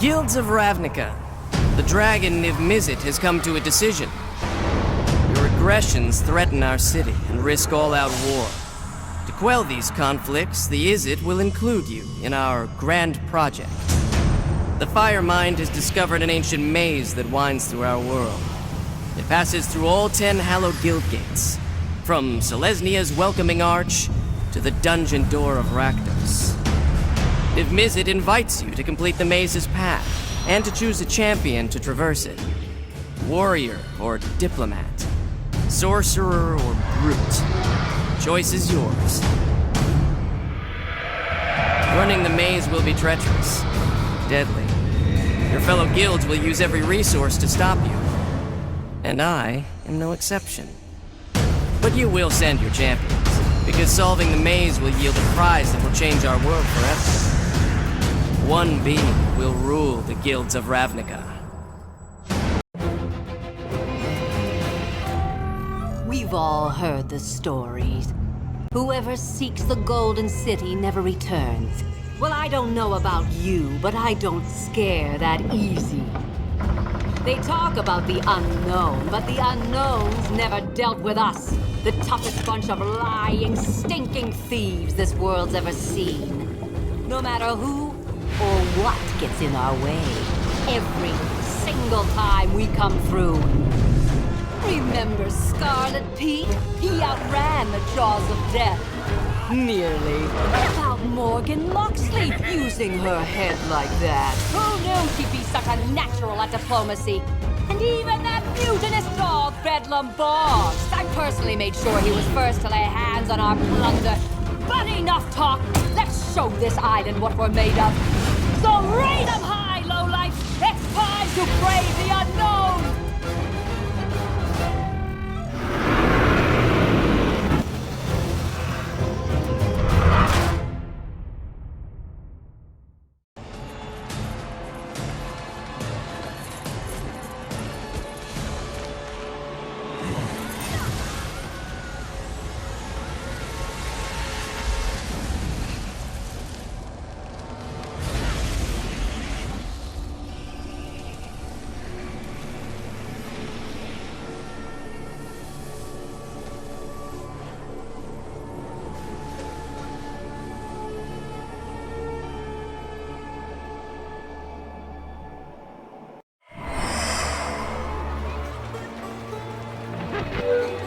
Guilds of Ravnica. The dragon Niv-Mizzet has come to a decision. Your aggressions threaten our city and risk all-out war. To quell these conflicts, the Izzet will include you in our grand project. The Firemind has discovered an ancient maze that winds through our world. It passes through all 10 hallowed guild gates, from Selesnia's welcoming arch to the dungeon door of Rakdos. Niv-Mizzet invites you to complete the maze's path, and to choose a champion to traverse it. Warrior or diplomat, sorcerer or brute. Choice is yours. Running the maze will be treacherous, deadly. Your fellow guilds will use every resource to stop you. And I am no exception. But you will send your champions, because solving the maze will yield a prize that will change our world forever. One being will rule the guilds of Ravnica. We've all heard the stories. Whoever seeks the Golden City never returns. Well, I don't know about you, but I don't scare that easy. They talk about the unknown, but the unknowns never dealt with us. The toughest bunch of lying, stinking thieves this world's ever seen. No matter who or what gets in our way, every single time we come through. Remember Scarlet Pete? He outran the jaws of death. Nearly. About Morgan Loxley using her head like that. Who knew she'd be such a natural at diplomacy? And even that mutinous dog, Bedlam Boggs. I personally made sure he was first to lay hands on our plunder. But enough talk. Let's show this island what we're made of. So raise them high, lowlife. It's time to brave the unknown.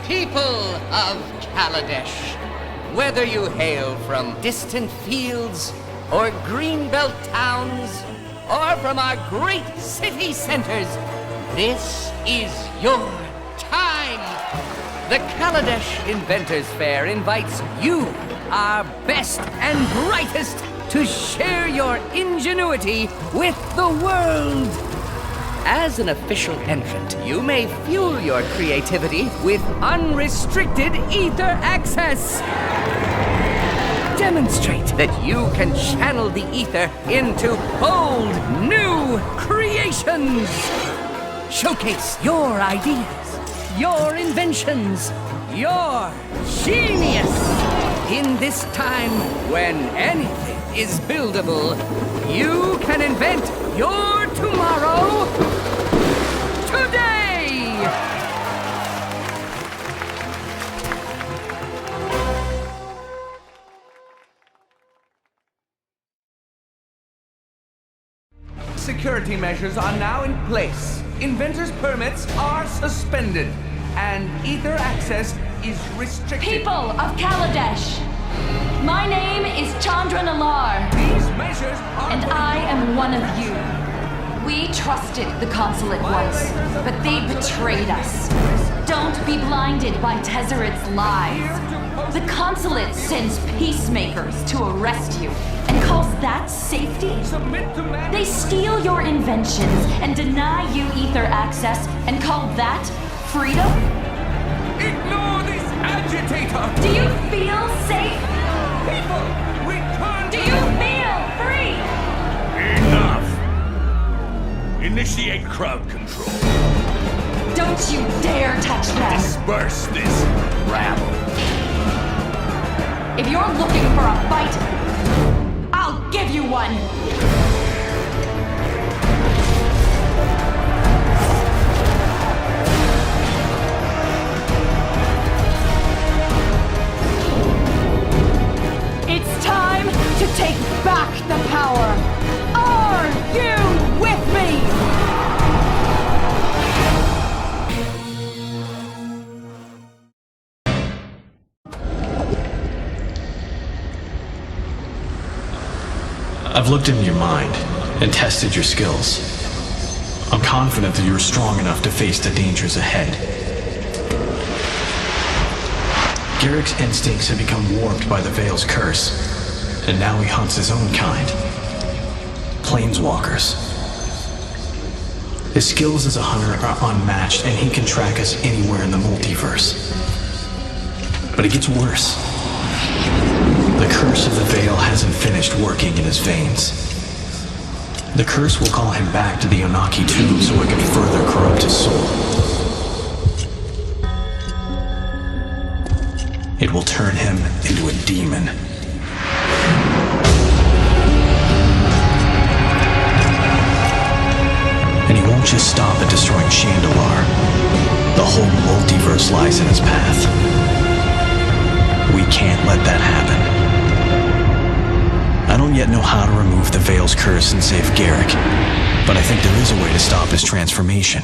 People of Kaladesh, whether you hail from distant fields or greenbelt towns or from our great city centers, this is your time. The Kaladesh Inventors Fair invites you, our best and brightest, to share your ingenuity with the world. As an official entrant, you may fuel your creativity with unrestricted Aether access. Demonstrate that you can channel the Aether into bold, new creations. Showcase your ideas, your inventions, your genius. In this time when anything is buildable, you can invent your tomorrow today! Security measures are now in place. Inventors' permits are suspended, and Aether access is restricted. People of Kaladesh, my name is Chandra. These measures are... And I am one of you. We trusted the consulate once, but they betrayed us. Don't be blinded by Tezzeret's lies. The consulate sends peacemakers to arrest you and calls that safety? They steal your inventions and deny you Aether access and call that freedom? Ignore this agitator! Do you feel safe? People, return Do you feel free? Enough! Initiate crowd control. Don't you dare touch them! Disperse this rabble. If you're looking for a fight, I'll give you one! the power. Are you with me? I've looked into your mind and tested your skills. I'm confident that you're strong enough to face the dangers ahead. Garruk's instincts have become warped by the Veil's curse, and now he hunts his own kind. Planeswalkers. His skills as a hunter are unmatched, and he can track us anywhere in the multiverse. But it gets worse. The curse of the Veil hasn't finished working in his veins. The curse will call him back to the Onaki tomb so it can further corrupt his soul. It will turn him into a demon. And he won't just stop at destroying Chandalar. The whole multiverse lies in his path. We can't let that happen. I don't yet know how to remove the Veil's curse and save Garruk, but I think there is a way to stop his transformation.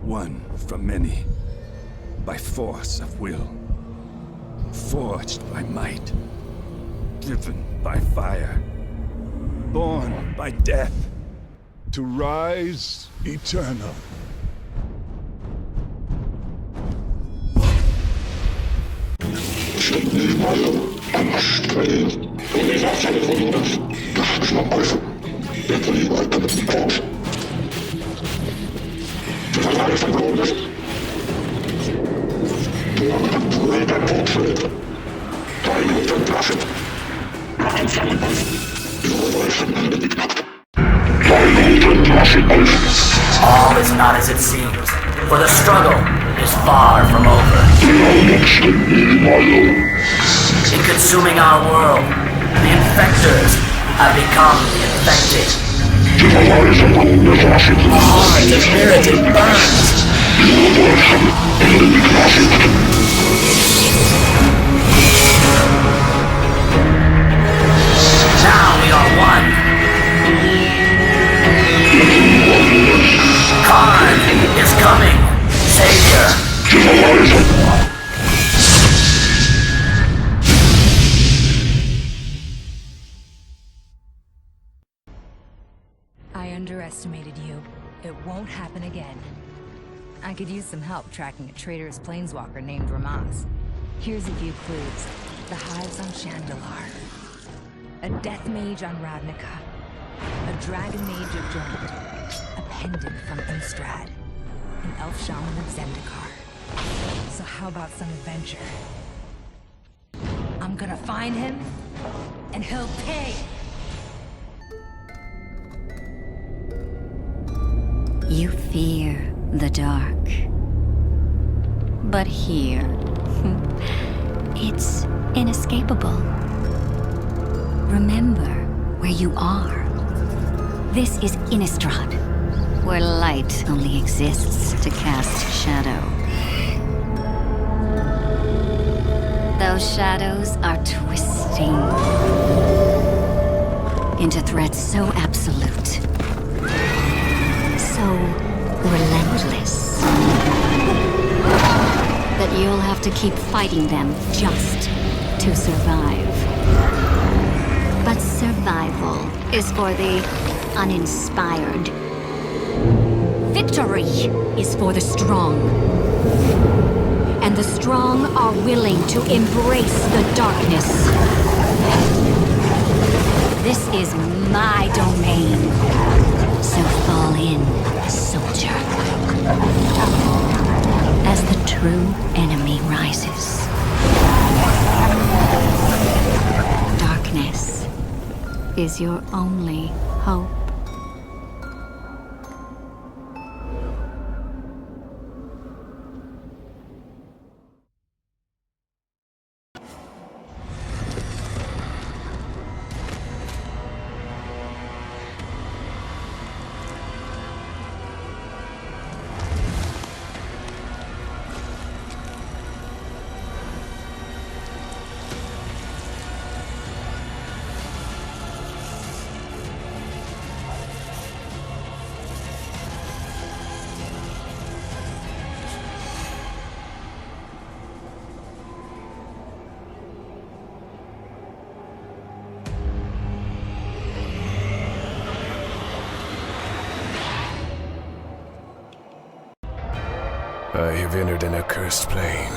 One from many, by force of will, forged by might, driven by fire, born by death, to rise eternal. All is not as it seems, for the struggle is far from over. In consuming our world, the infectors have become the infected. The heart of heretic burns. Now we are one. Khan is coming, Savior. I underestimated you. It won't happen again. I could use some help tracking a traitorous planeswalker named Ramaz. Here's a few clues. The hives on Chandra, a death mage on Ravnica, a dragon mage of Jormungand, a pendant from Innistrad, an elf shaman of Zendikar. So how about some adventure? I'm gonna find him, and he'll pay! You fear the dark. But here, it's inescapable. Remember where you are. This is Innistrad, where light only exists to cast shadow. Those shadows are twisting into threats so absolute, so relentless, that you'll have to keep fighting them just to survive. But survival is for the uninspired. Victory is for the strong. And the strong are willing to embrace the darkness. This is my domain. So fall in, soldier. As the true enemy rises. Darkness is your only hope. I have entered an accursed plane,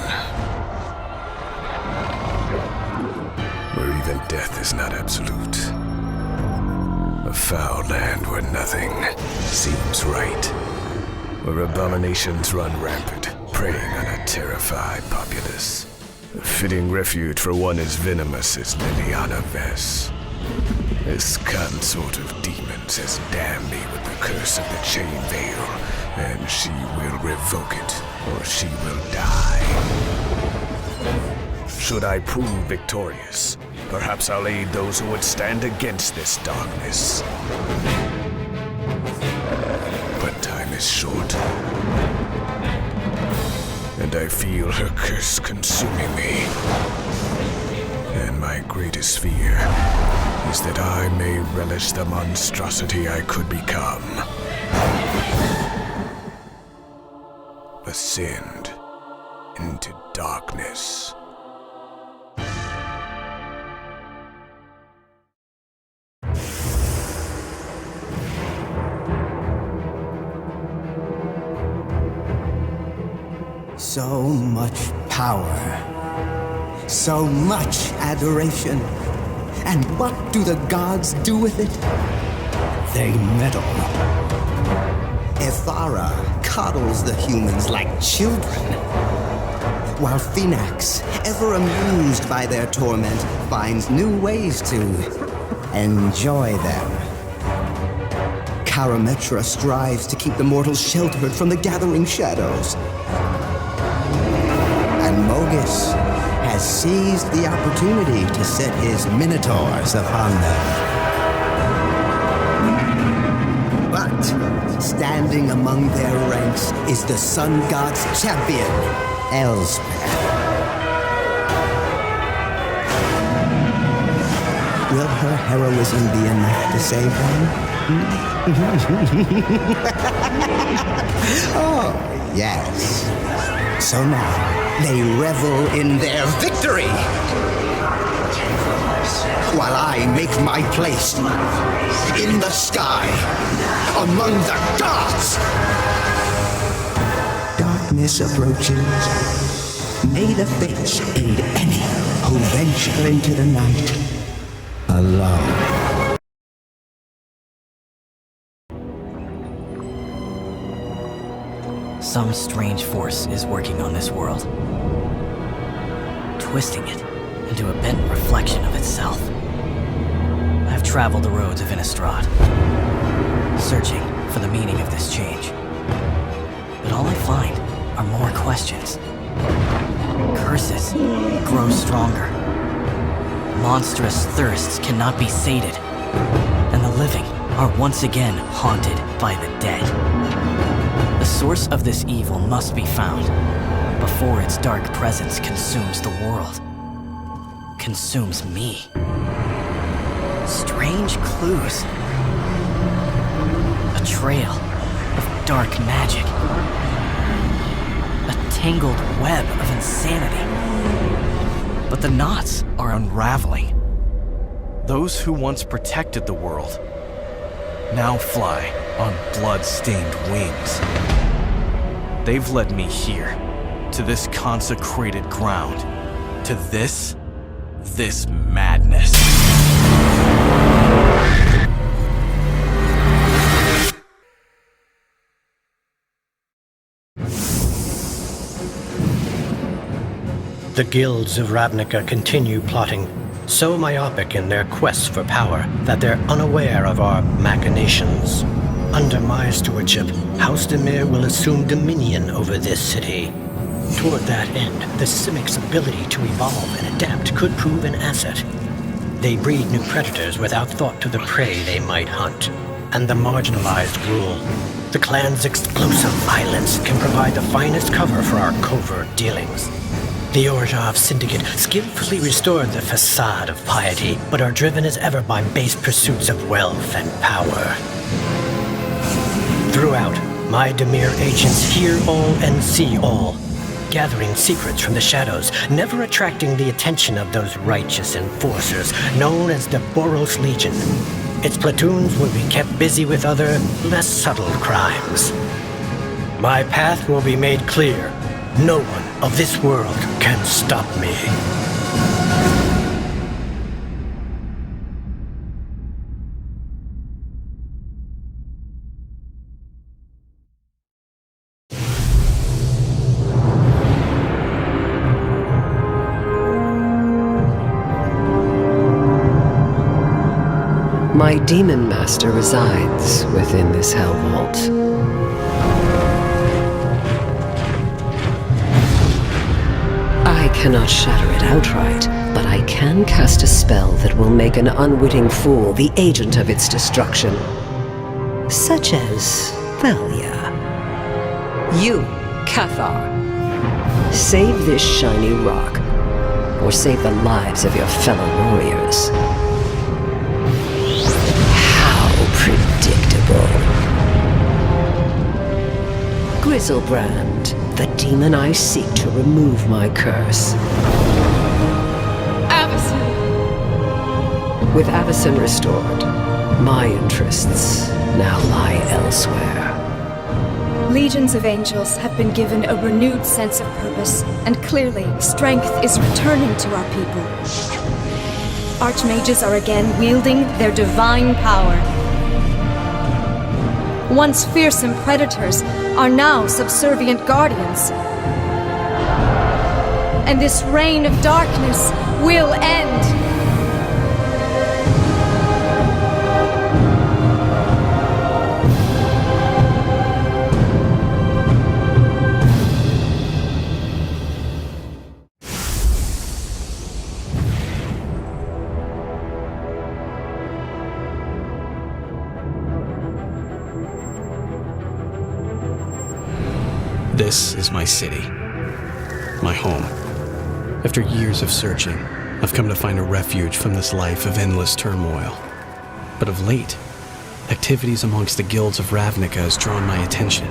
where even death is not absolute. A foul land where nothing seems right, where abominations run rampant, preying on a terrified populace. A fitting refuge for one as venomous as Liliana Vess. This consort of demons has damned me with the curse of the Chain Veil, and she will revoke it, or she will die. Should I prove victorious, perhaps I'll aid those who would stand against this darkness. But time is short, and I feel her curse consuming me. And my greatest fear is that I may relish the monstrosity I could become. Ascend into darkness. So much power. So much adoration. And what do the gods do with it? They meddle. Ithara coddles the humans like children, while Phoenix, ever amused by their torment, finds new ways to enjoy them. Karametra strives to keep the mortals sheltered from the gathering shadows. And Mogis has seized the opportunity to set his minotaurs upon them. But standing among their ranks is the sun god's champion, Elspeth. Will her heroism be enough to save them? Oh, yes. So now, they revel in their victory, while I make my place in the sky, among the gods. Darkness approaches. May the fates aid any who venture into the night alone. Some strange force is working on this world, twisting it into a bent reflection of itself. I've traveled the roads of Innistrad, searching for the meaning of this change. But all I find are more questions. Curses grow stronger. Monstrous thirsts cannot be sated, and the living are once again haunted by the dead. The source of this evil must be found before its dark presence consumes the world. Consumes me. Strange clues. A trail of dark magic. A tangled web of insanity. But the knots are unraveling. Those who once protected the world now fly on blood-stained wings. They've led me here, to this consecrated ground, to this madness. The guilds of Ravnica continue plotting, so myopic in their quest for power that they're unaware of our machinations. Under my stewardship, House Dimir will assume dominion over this city. Toward that end, the Simics' ability to evolve and adapt could prove an asset. They breed new predators without thought to the prey they might hunt, and the marginalized rule. The clan's explosive violence can provide the finest cover for our covert dealings. The Orzhov Syndicate skillfully restored the facade of piety, but are driven as ever by base pursuits of wealth and power. Throughout, my Dimir agents hear all and see all, gathering secrets from the shadows, never attracting the attention of those righteous enforcers known as the Boros Legion. Its platoons will be kept busy with other, less subtle crimes. My path will be made clear. No one of this world can stop me. My demon master resides within this hell vault. I cannot shatter it outright, but I can cast a spell that will make an unwitting fool the agent of its destruction. Such as Thalia. You, Cathar. Save this shiny rock, or save the lives of your fellow warriors. Predictable. Grizzlebrand, the demon I seek to remove my curse. Avacyn! With Avacyn restored, my interests now lie elsewhere. Legions of angels have been given a renewed sense of purpose, and clearly, strength is returning to our people. Archmages are again wielding their divine power. Once fearsome predators are now subservient guardians. And this reign of darkness will end. This is my city, my home. After years of searching, I've come to find a refuge from this life of endless turmoil. But of late, activities amongst the guilds of Ravnica has drawn my attention.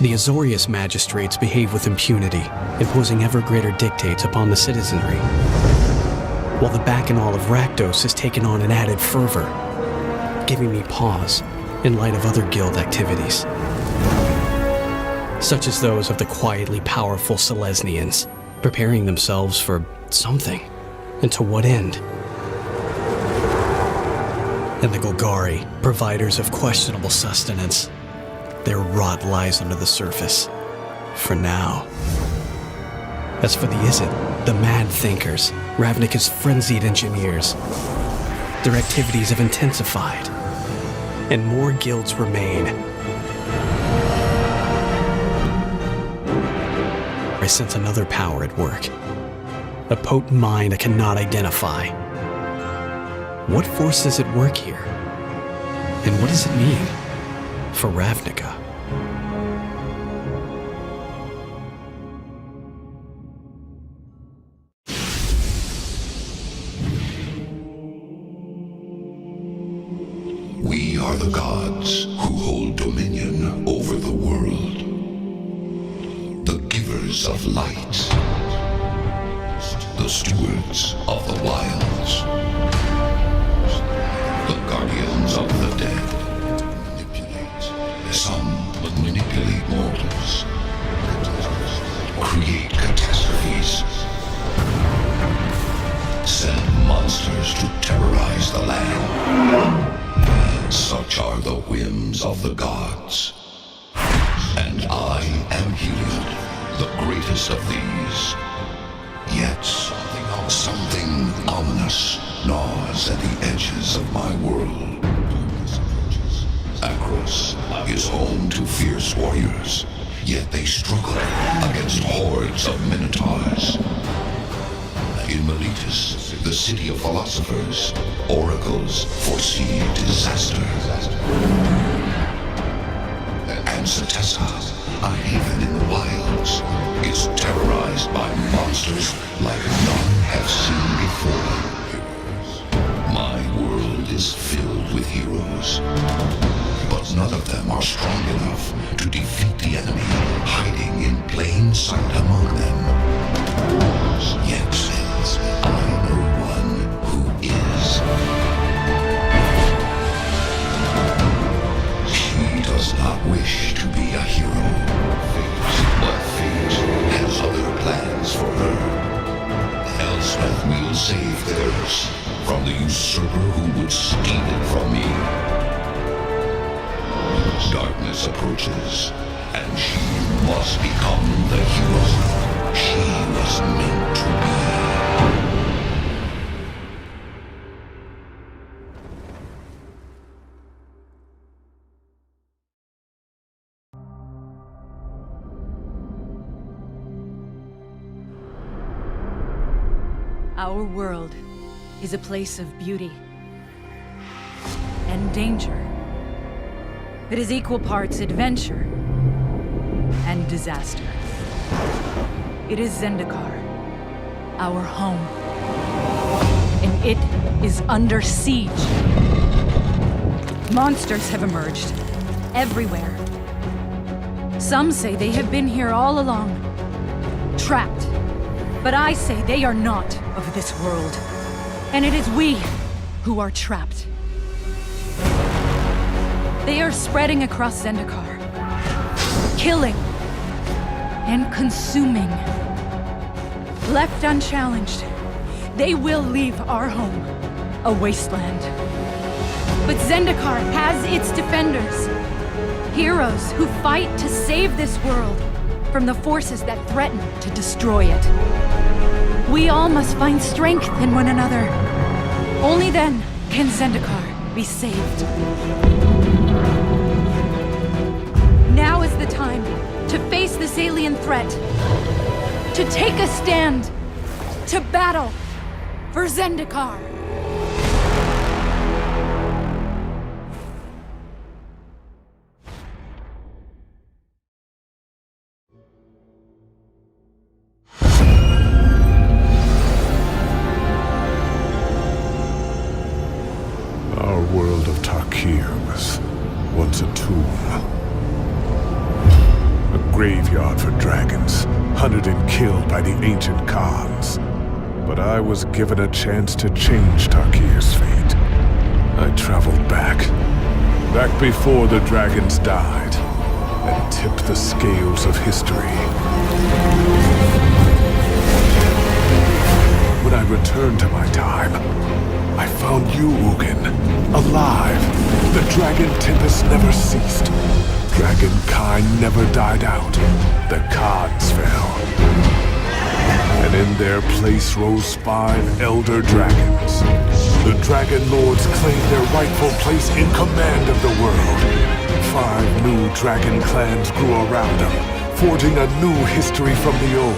The Azorius magistrates behave with impunity, imposing ever greater dictates upon the citizenry, while the Bacchanal of Rakdos has taken on an added fervor, giving me pause in light of other guild activities, such as those of the quietly powerful Selesnians, preparing themselves for something. And to what end? And the Golgari, providers of questionable sustenance. Their rot lies under the surface. For now. As for the Izzet, the mad thinkers, Ravnica's frenzied engineers, their activities have intensified, and more guilds remain. I sense another power at work. A potent mind I cannot identify. What force is at work here? And what does it mean for Ravnica? We are the gods who hold dominion over the world. The givers of light. The stewards of the wilds. The guardians of the dead. Some manipulate mortals. Create catastrophes. Send monsters to terrorize the land. Such are the whims of the gods. And I am Heliod, the greatest of these. Yet something ominous gnaws at the edges of my world. Akros is home to fierce warriors, yet they struggle against hordes of minotaurs. In Meletus, the city of philosophers, oracles foresee disaster. And Setessa, a haven in the wilds, is terrorized by monsters like none have seen before. My world is filled with heroes, but none of them are strong enough to defeat the enemy hiding in plain sight among them. Yet, I know one who is. She does not wish to be a hero, but fate has other plans for her. Elspeth will save Theros from the usurper who would steal it from me. Darkness approaches, and she must become the hero she was meant to be. Our world is a place of beauty and danger. It is equal parts adventure and disaster. It is Zendikar, our home, and it is under siege. Monsters have emerged everywhere. Some say they have been here all along, trapped. But I say they are not of this world, and it is we who are trapped. They are spreading across Zendikar, killing and consuming. Left unchallenged, they will leave our home a wasteland. But Zendikar has its defenders, heroes who fight to save this world from the forces that threaten to destroy it. We all must find strength in one another. Only then can Zendikar be saved. Now is the time to face this alien threat, to take a stand, to battle for Zendikar. A tomb. A graveyard for dragons, hunted and killed by the ancient Khans. But I was given a chance to change Tarkir's fate. I traveled back before the dragons died, and tipped the scales of history. returned to my time, I found you, Ugin, alive. The dragon tempest never ceased. Dragonkind never died out. The Khans fell. And in their place rose 5 elder dragons. The Dragon Lords claimed their rightful place in command of the world. 5 new dragon clans grew around them, forging a new history from the old.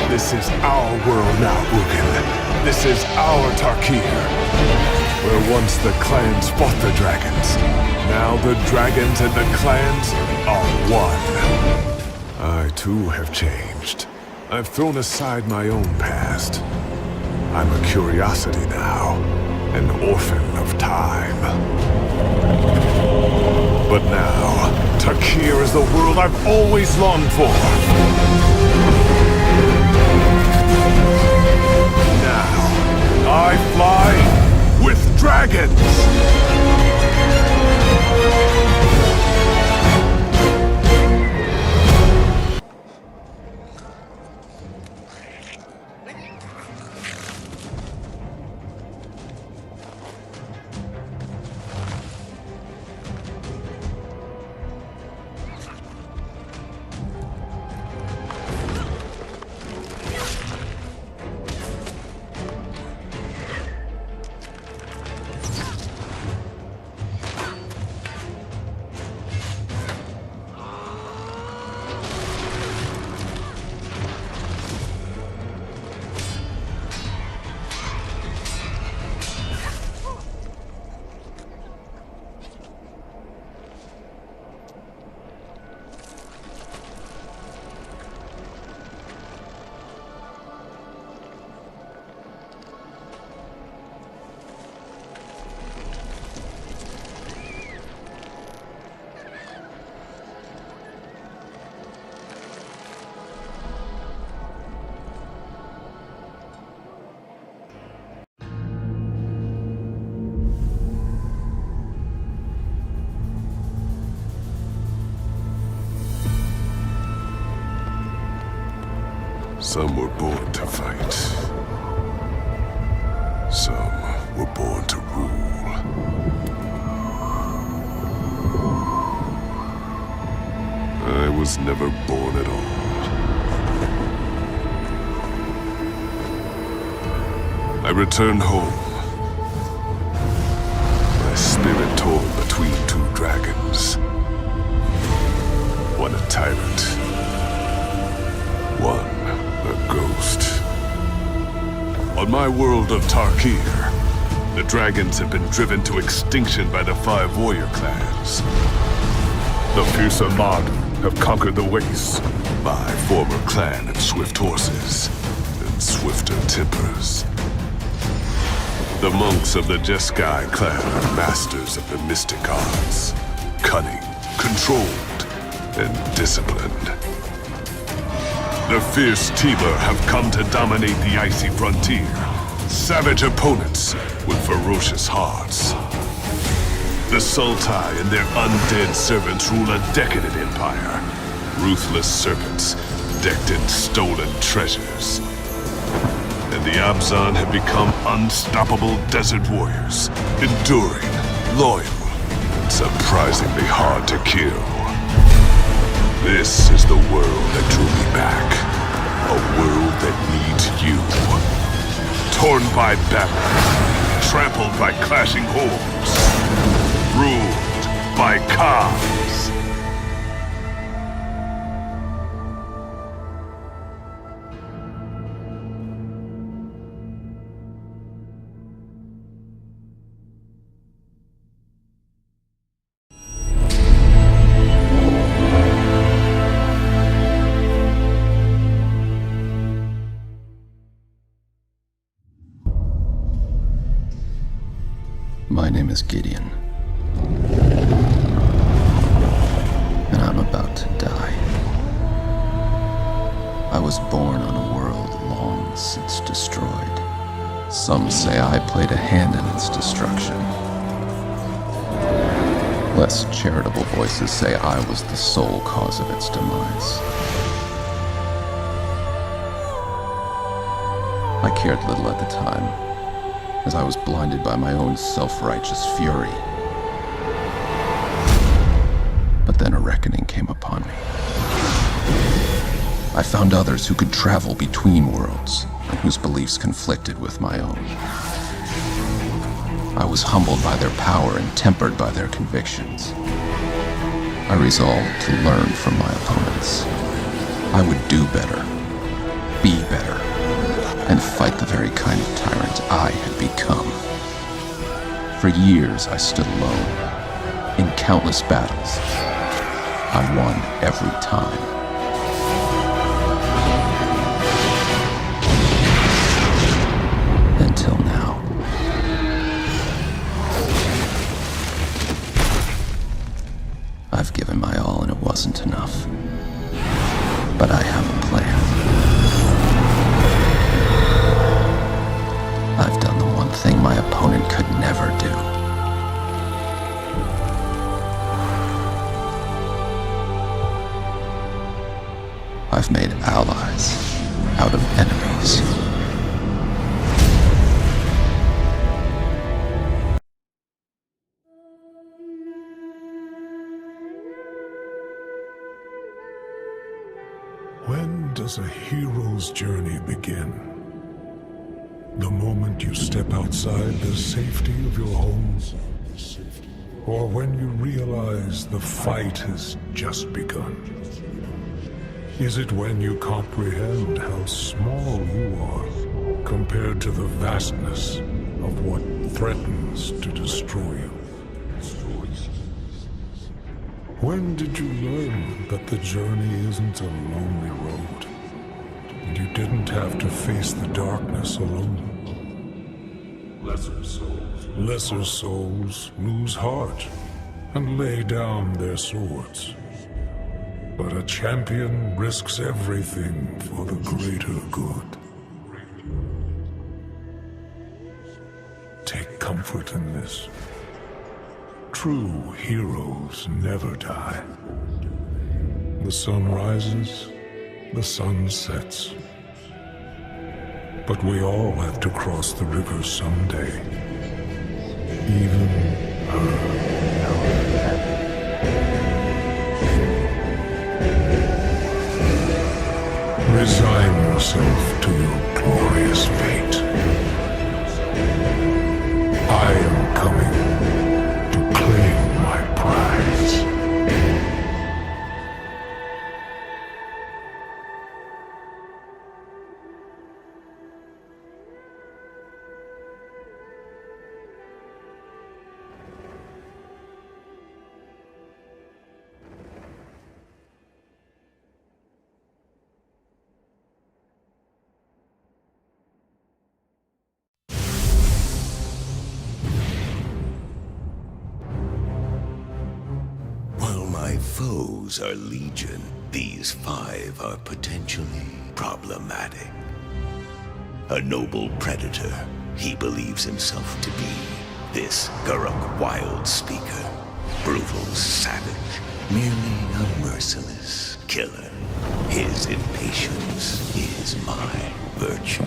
This is our world now, Ugin. This is our Tarkir. Where once the clans fought the dragons, now the dragons and the clans are one. I too have changed. I've thrown aside my own past. I'm a curiosity now, an orphan of time. But now, Tarkir is the world I've always longed for. Now, I fly with dragons! Some were born to fight. Some were born to rule. I was never born at all. I returned home. My spirit torn between 2 dragons. One a tyrant. One a ghost. On my world of Tarkir, the dragons have been driven to extinction by the 5 warrior clans. The fierce Armada have conquered the wastes. My former clan of swift horses and swifter tempers. The monks of the Jeskai clan are masters of the mystic arts. Cunning, controlled, and disciplined. The fierce Tiber have come to dominate the icy frontier. Savage opponents with ferocious hearts. The Sultai and their undead servants rule a decadent empire. Ruthless serpents decked in stolen treasures. And the Avacyn have become unstoppable desert warriors. Enduring, loyal, and surprisingly hard to kill. This is the world that drew me back. A world that needs you. Torn by battle, trampled by clashing hordes, ruled by Khans. My name is Gideon, and I'm about to die. I was born on a world long since destroyed. Some say I played a hand in its destruction. Less charitable voices say I was the sole cause of its demise. I cared little at the time, as I was blinded by my own self-righteous fury. But then a reckoning came upon me. I found others who could travel between worlds, and whose beliefs conflicted with my own. I was humbled by their power and tempered by their convictions. I resolved to learn from my opponents. I would do better, be better, and fight the very kind of tyrant I had become. For years I stood alone, in countless battles. I won every time. Until now. I've given my all and it wasn't enough. But I have a plan. I've done the one thing my opponent could never do. I've made allies out of enemies. When does a hero's journey begin? The moment you step outside the safety of your home? Or when you realize the fight has just begun? Is it when you comprehend how small you are compared to the vastness of what threatens to destroy you? When did you learn that the journey isn't a lonely road, and you didn't have to face the darkness alone? Lesser souls lose heart and lay down their swords. But a champion risks everything for the greater good. Take comfort in this. True heroes never die. The sun rises, the sun sets. But we all have to cross the river someday. Even her. Resign yourself to your glorious fate. I am coming to claim my prize. Foes are legion. These 5 are potentially problematic. A noble predator, he believes himself to be. This Garruk wild speaker, brutal savage, merely a merciless killer. His impatience is my virtue.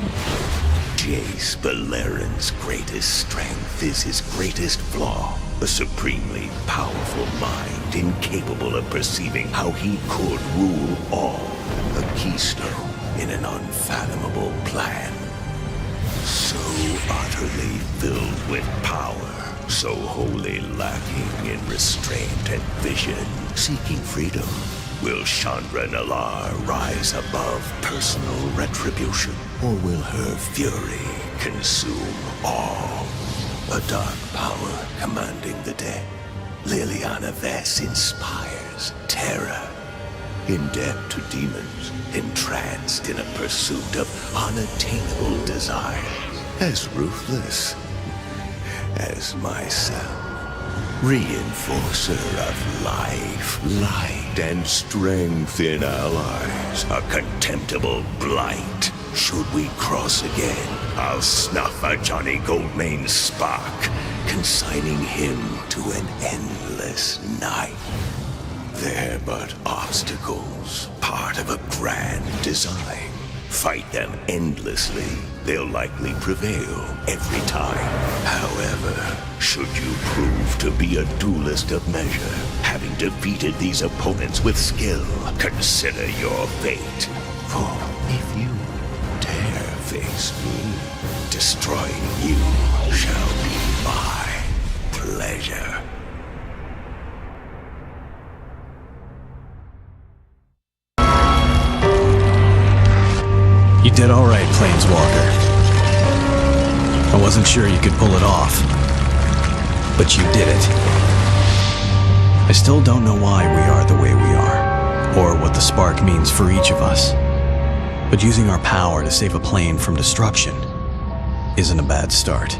Jace, Beleriand's greatest strength is his greatest flaw. A supremely powerful mind incapable of perceiving how he could rule all. A keystone in an unfathomable plan. So utterly filled with power, so wholly lacking in restraint and vision. Seeking freedom, will Chandra rise above personal retribution? Or will her fury consume all? A dark power commanding the dead. Liliana Vess inspires terror. Indebted to demons, entranced in a pursuit of unattainable desire. As ruthless as myself. Reinforcer of life, light, and strength in allies. A contemptible blight. Should we cross again, I'll snuff a Johnny Goldmane's spark, consigning him to an endless night. They're but obstacles, part of a grand design. Fight them endlessly. They'll likely prevail every time. However, should you prove to be a duelist of measure, having defeated these opponents with skill, consider your fate. For if you dare face me, destroying you shall be my pleasure. You did alright, Planeswalker. I wasn't sure you could pull it off, but you did it. I still don't know why we are the way we are, or what the spark means for each of us. But using our power to save a plane from destruction isn't a bad start.